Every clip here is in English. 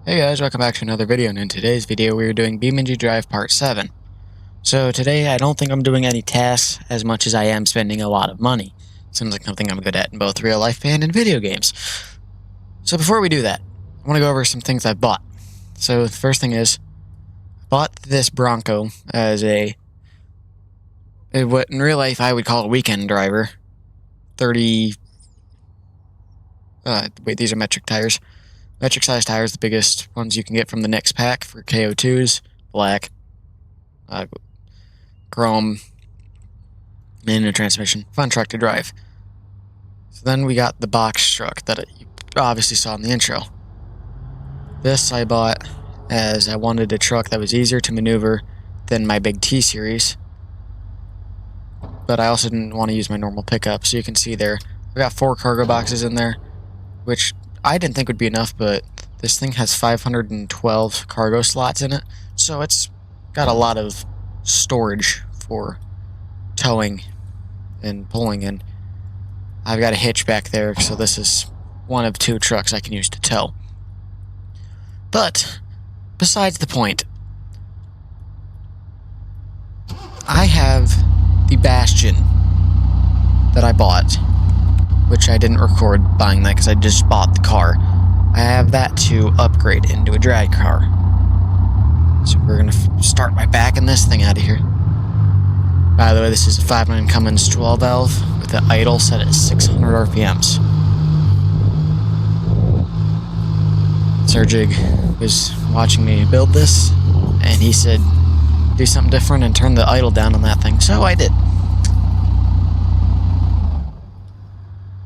Hey guys, welcome back to another video, and in today's video we are doing Beamng.drive Part 7. So today I don't think I'm doing any tasks as much as I am spending a lot of money. Seems like something I'm good at in both real life and in video games. So before we do that, I want to go over some things I bought. So the first thing is, I bought this Bronco as what in real life I would call a weekend driver. 30... wait, these are metric tires. Metric size tires, the biggest ones you can get from the next pack for KO2s, black, chrome, manual transmission, fun truck to drive. So then we got the box truck that you obviously saw in the intro. This I bought as I wanted a truck that was easier to maneuver than my big T series, but I also didn't want to use my normal pickup. So you can see there, I got 4 cargo boxes in there, which I didn't think would be enough, but this thing has 512 cargo slots in it, so it's got a lot of storage for towing and pulling in. I've got a hitch back there, so this is one of 2 trucks I can use to tow. But, besides the point, I have the Bastion that I bought, which I didn't record buying that because I just bought the car. I have that to upgrade into a drag car. So we're going to start by backing this thing out of here. By the way, this is a 5.9 Cummins 12 valve with the idle set at 600 RPMs. Sergig was watching me build this, and he said, do something different and turn the idle down on that thing. So I did.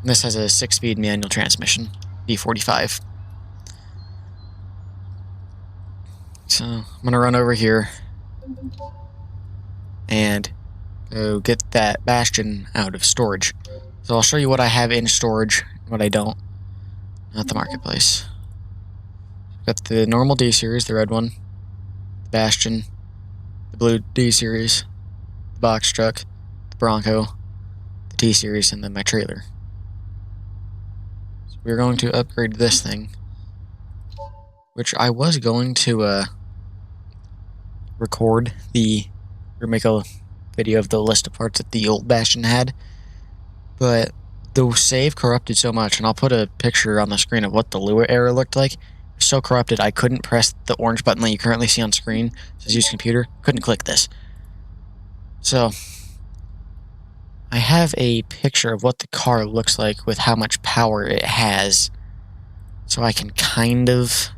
This has a 6-speed manual transmission, D45. So I'm gonna run over here and go get that Bastion out of storage. So I'll show you what I have in storage, what I don't. Not the marketplace. Got the normal D series, the red one, the Bastion, the blue D series, the box truck, the Bronco, the T series, and then my trailer. So we're going to upgrade this thing, which I was going to record or make a video of the list of parts that the old Bastion had, but the save corrupted so much, and I'll put a picture on the screen of what the Lua error looked like. It was so corrupted I couldn't press the orange button that you currently see on screen. It says use computer. Couldn't click this. So I have a picture of what the car looks like with how much power it has, so I can kind of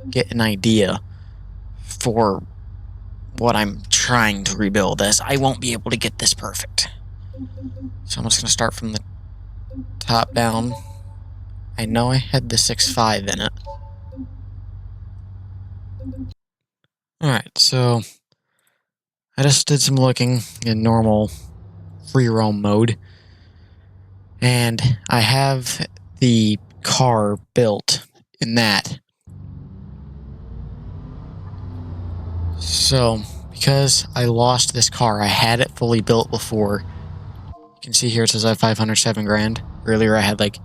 get an idea for what I'm trying to rebuild, as I won't be able to get this perfect. So I'm just going to start from the top down. I know I had the 6.5 in it. Alright, so I just did some looking in normal free roam mode, and I have the car built in that. So, because I lost this car, I had it fully built before. You can see here it says I have 507 grand. Earlier I had like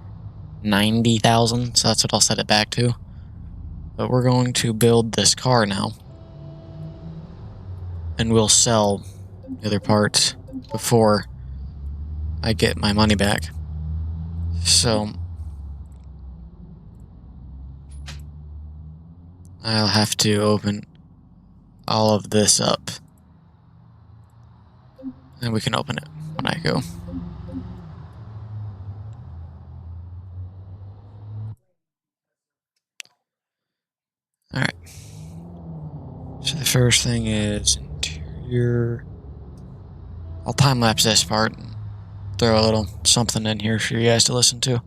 90,000, so that's what I'll set it back to. But we're going to build this car now, and we'll sell the other parts before I get my money back. So I'll have to open all of this up, and we can open it when I go. Alright. So the first thing is interior. I'll time-lapse this part and throw a little something in here for you guys to listen to.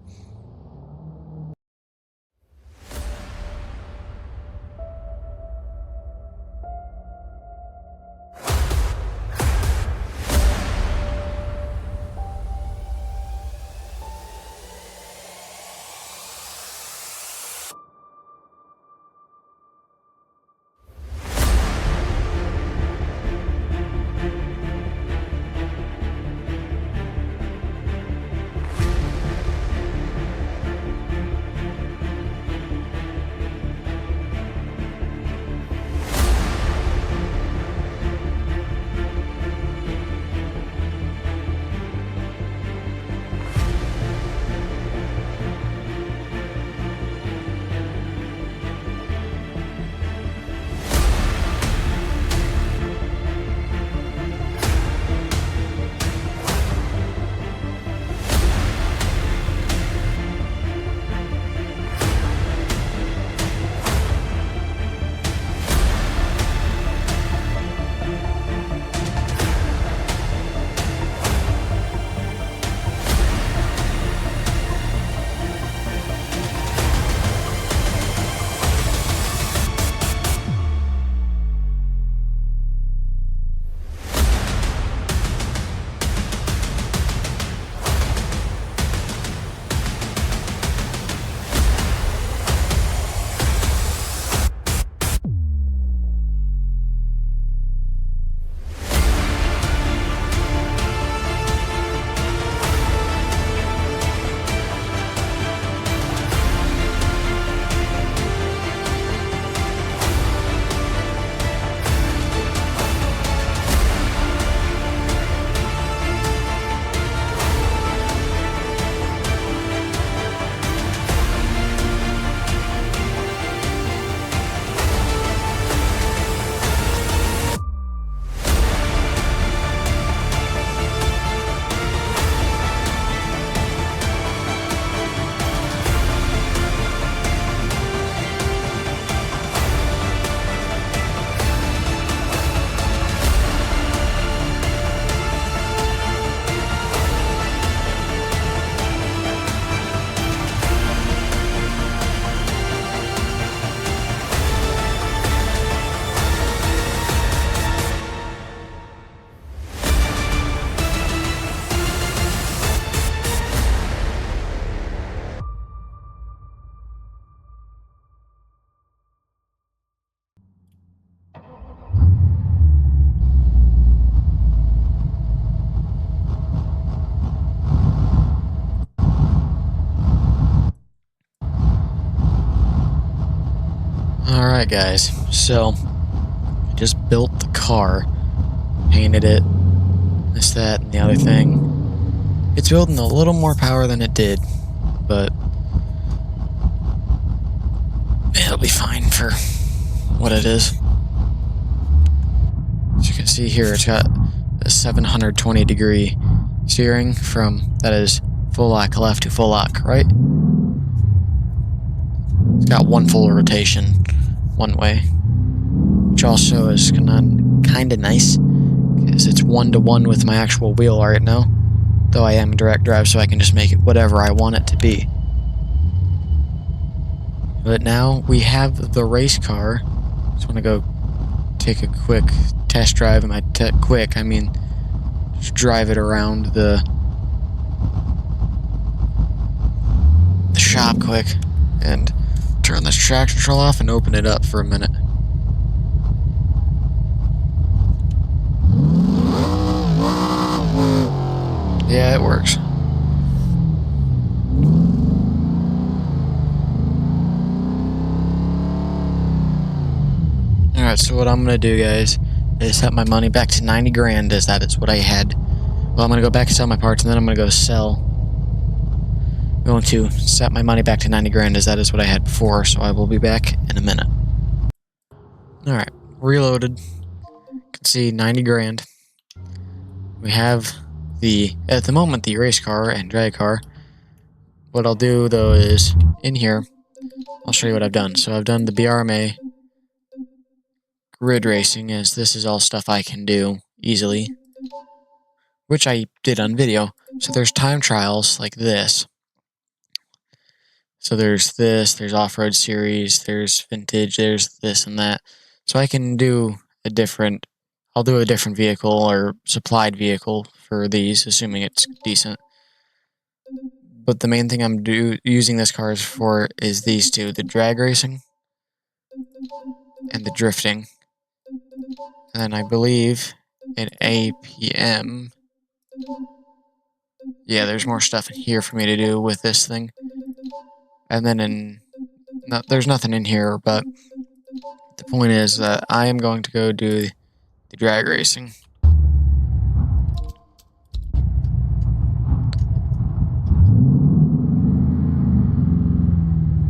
Alright guys, so I just built the car, painted it, this, that, and the other thing. It's building a little more power than it did, but it'll be fine for what it is. As you can see here, it's got a 720 degree steering from, that is, full lock left to full lock right. It's got one full rotation one way, which also is kind of nice because it's 1-to-1 with my actual wheel right now, though I am direct drive, so I can just make it whatever I want it to be. But now we have the race car. Just want to go take a quick test drive, and by quick I mean just drive it around the shop quick and turn this traction control off and open it up for a minute. Yeah, it works. Alright, so what I'm gonna do, guys, is set my money back to 90 grand, as that is what I had. Well, I'm gonna go back and sell my parts, and then I'm gonna go sell. I'm going to set my money back to 90 grand, as that is what I had before, so I will be back in a minute. Alright, reloaded. You can see 90 grand. We have at the moment, the race car and drag car. What I'll do, though, is in here, I'll show you what I've done. So I've done the BRMA grid racing, as this is all stuff I can do easily, which I did on video. So there's time trials like this. So there's this, there's off-road series, there's vintage, there's this and that. So I can do I'll do a different vehicle or supplied vehicle for these, assuming it's decent. But the main thing I'm using this car for is these two, the drag racing and the drifting. And then I believe in APM, yeah, there's more stuff in here for me to do with this thing. And then there's nothing in here, but the point is that I am going to go do the drag racing.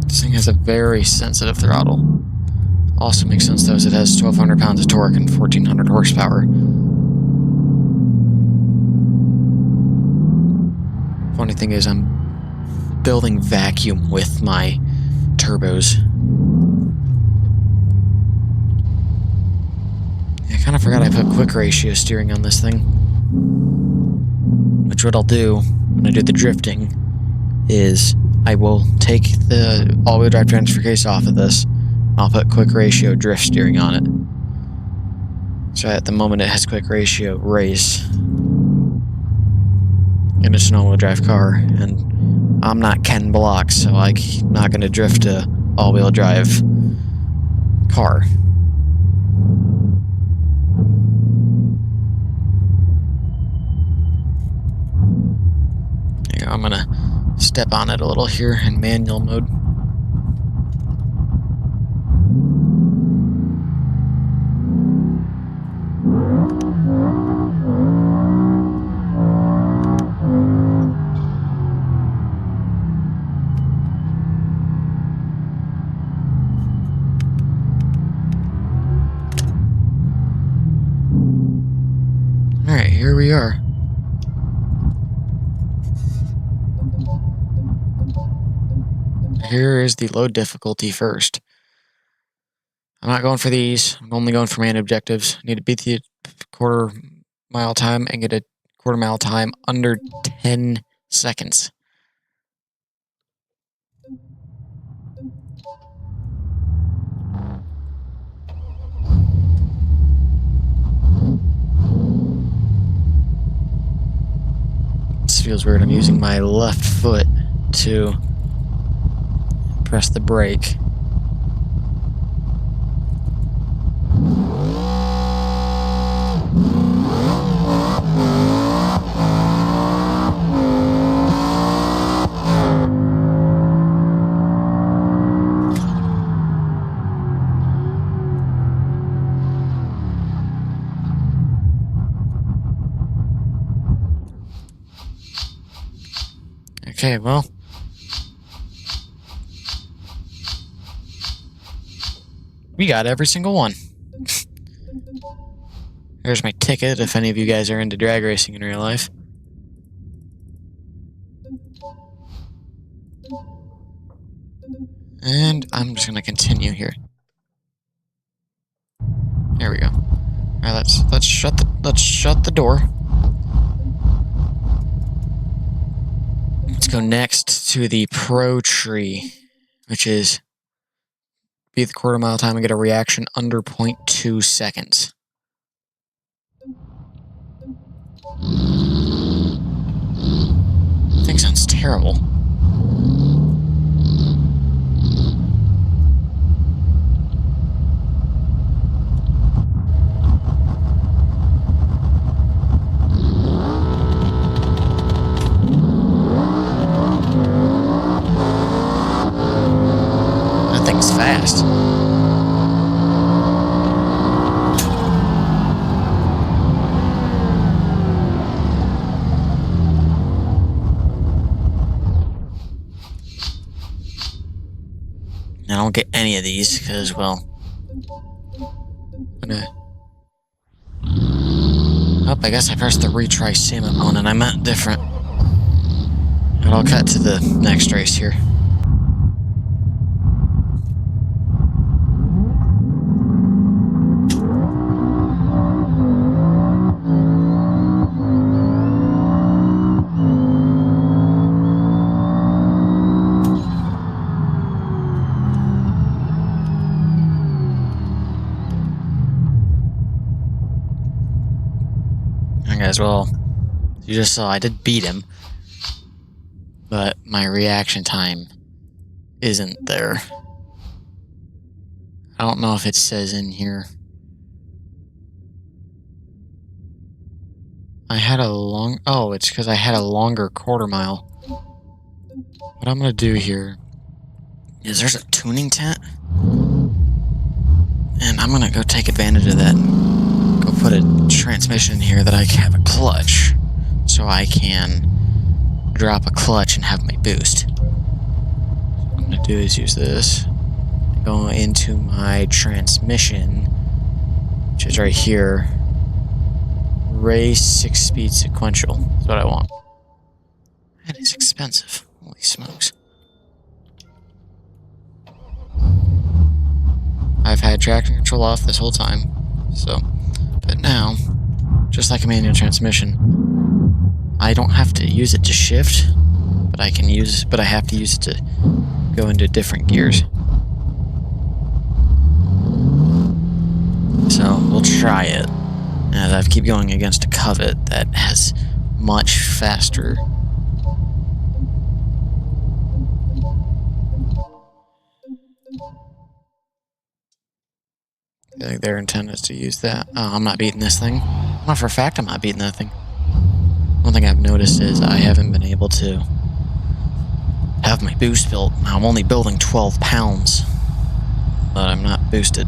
This thing has a very sensitive throttle. Also makes sense though, as it has 1,200 pounds of torque and 1,400 horsepower. Funny thing is, I'm building vacuum with my turbos. I kind of forgot I put quick ratio steering on this thing. Which what I'll do when I do the drifting is I will take the all-wheel drive transfer case off of this. I'll put quick ratio drift steering on it. So at the moment it has quick ratio race. And it's an all-wheel drive car. And I'm not Ken Block, so I'm not going to drift a all-wheel drive car. I'm going to step on it a little here in manual mode. Alright, here we are. Here is the load difficulty first. I'm not going for these. I'm only going for main objectives. I need to beat the quarter-mile time and get a quarter-mile time under 10 seconds. This feels weird. I'm using my left foot to press the brake. Okay, well. We got every single one. There's my ticket if any of you guys are into drag racing in real life. And I'm just gonna continue here. There we go. Alright, let's shut the door. Let's go next to the pro tree, which is beat the quarter mile time and get a reaction under 0.2 seconds. That thing sounds terrible. That thing's fast. I don't get any of these because, well, oh, I guess I pressed the retry same opponent. I meant different. And I'll cut to the next race here. As well, you just saw I did beat him, but my reaction time isn't there. I don't know if it says in here. It's because I had a longer quarter mile. What I'm gonna do here is there's a tuning tent, and I'm gonna go take advantage of that. Go put a transmission in here that I can have a clutch, so I can drop a clutch and have my boost. What I'm gonna do is use this, go into my transmission, which is right here. Race 6-speed sequential is what I want. That is expensive. Holy smokes. I've had traction control off this whole time, so. But now, just like a manual transmission, I don't have to use it to shift, but I have to use it to go into different gears. So we'll try it. As I keep going against a Covet that has much faster. I think their intent is to use that. Oh, I'm not beating this thing. I know for a fact I'm not beating that thing. One thing I've noticed is I haven't been able to have my boost built. I'm only building 12 pounds, but I'm not boosted.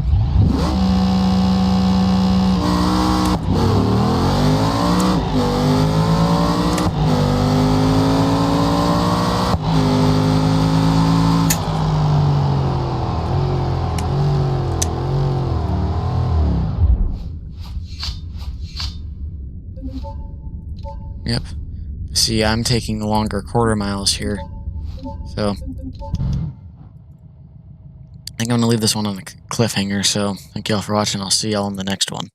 Yep. See, I'm taking the longer quarter miles here. So, I think I'm going to leave this one on a cliffhanger, so thank y'all for watching. I'll see y'all in the next one.